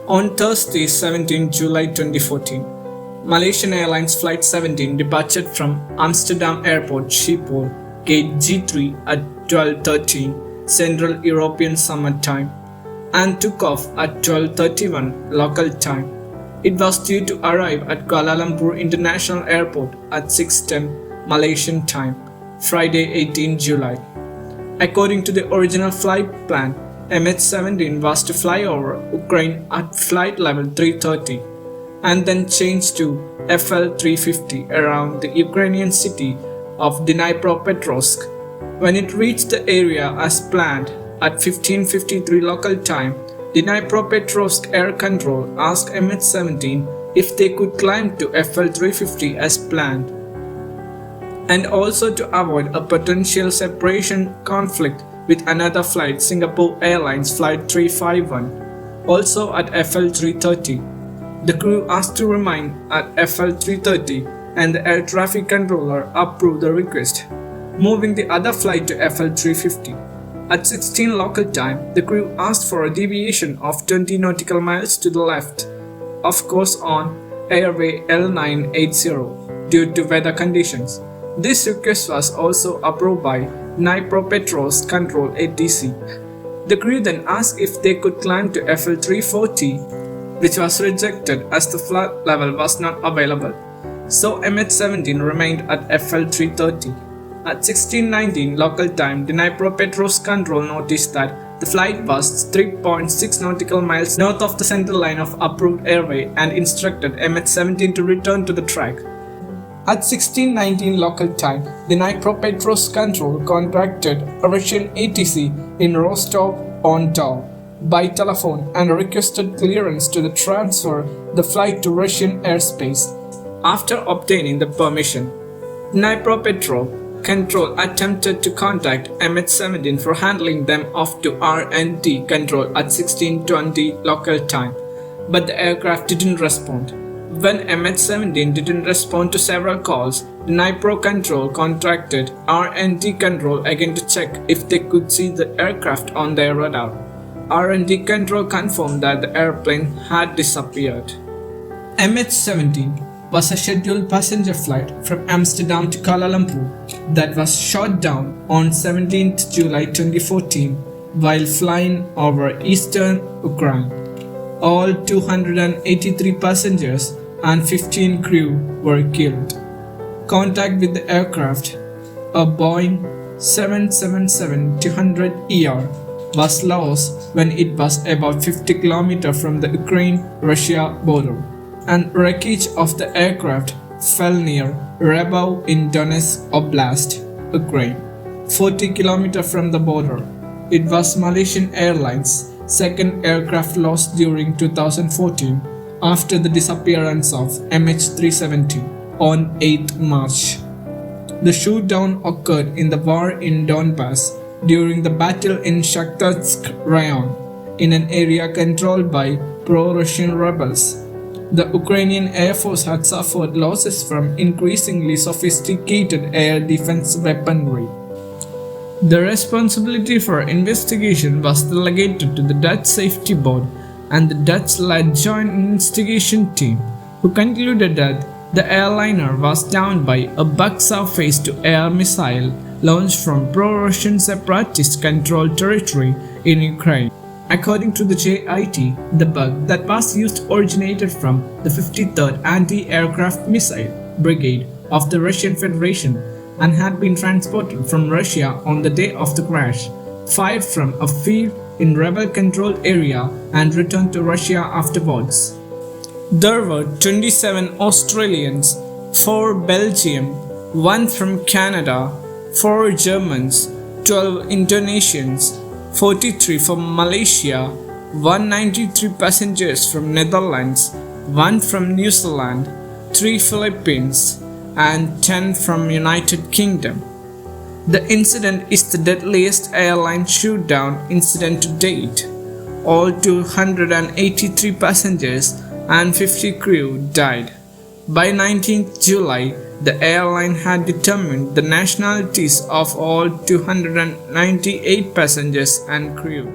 On Thursday, 17 July 2014, Malaysian Airlines Flight 17 departed from Amsterdam Airport Schiphol, Gate G3 at 12:13 Central European Summer Time and took off at 12:31 local time. It was due to arrive at Kuala Lumpur International Airport at 6:10 Malaysian time, Friday 18 July. According to the original flight plan, MH17 was to fly over Ukraine at flight level 330 and then change to FL-350 around the Ukrainian city of Dnipropetrovsk. When it reached the area as planned at 15:53 local time, Dnipropetrovsk Air Control asked MH17 if they could climb to FL-350 as planned, and also to avoid a potential separation conflict with another flight, Singapore Airlines Flight 351, also at FL-330. The crew asked to remain at FL-330 and the air traffic controller approved the request, moving the other flight to FL-350. At 16 local time, the crew asked for a deviation of 20 nautical miles to the left, of course on airway L980 due to weather conditions. This request was also approved by Dnipropetrovsk Control ATC. The crew then asked if they could climb to FL-340, which was rejected as the flight level was not available. So MH17 remained at FL-330. At 16:19 local time, Dnipropetrovsk Control noticed that the flight was 3.6 nautical miles north of the central line of approved airway and instructed MH17 to return to the track. At 16:19 local time, Dnipropetrovsk Control contacted a Russian ATC in Rostov-on-Don by telephone and requested clearance to transfer the flight to Russian airspace. After obtaining the permission, Dnipropetrovsk Control attempted to contact MH17 for handling them off to R&D Control at 16:20 local time, but the aircraft didn't respond. When MH17 didn't respond to several calls, Dnipro Control contacted R&D Control again to check if they could see the aircraft on their radar. R&D Control confirmed that the airplane had disappeared. MH17 was a scheduled passenger flight from Amsterdam to Kuala Lumpur that was shot down on 17 July 2014 while flying over eastern Ukraine. All 283 passengers and 15 crew were killed. Contact with the aircraft, a Boeing 777-200ER, was lost when it was about 50 km from the Ukraine-Russia border, and wreckage of the aircraft fell near Rebov in Donetsk Oblast, Ukraine, 40 km from the border. It was Malaysian Airlines' second aircraft lost during 2014 after the disappearance of MH370 on 8 March. The showdown occurred in the war in Donbass during the battle in Shakhtarsk Rayon, in an area controlled by pro-Russian rebels. The Ukrainian Air Force had suffered losses from increasingly sophisticated air defense weaponry. The responsibility for investigation was delegated to the Dutch Safety Board and the Dutch-led Joint Investigation Team, who concluded that the airliner was downed by a bug surface-to-air missile launched from pro-Russian separatist-controlled territory in Ukraine. According to the JIT, the bug that was used originated from the 53rd Anti-Aircraft Missile Brigade of the Russian Federation and had been transported from Russia on the day of the crash, fired from a field in rebel-controlled area and returned to Russia afterwards. There were 27 Australians, 4 Belgium, 1 from Canada, 4 Germans, 12 Indonesians, 43 from Malaysia, 193 passengers from Netherlands, 1 from New Zealand, 3 Philippines, and 10 from United Kingdom. The incident is the deadliest airline shootdown incident to date. All 283 passengers and 50 crew died. By 19th July, the airline had determined the nationalities of all 298 passengers and crew.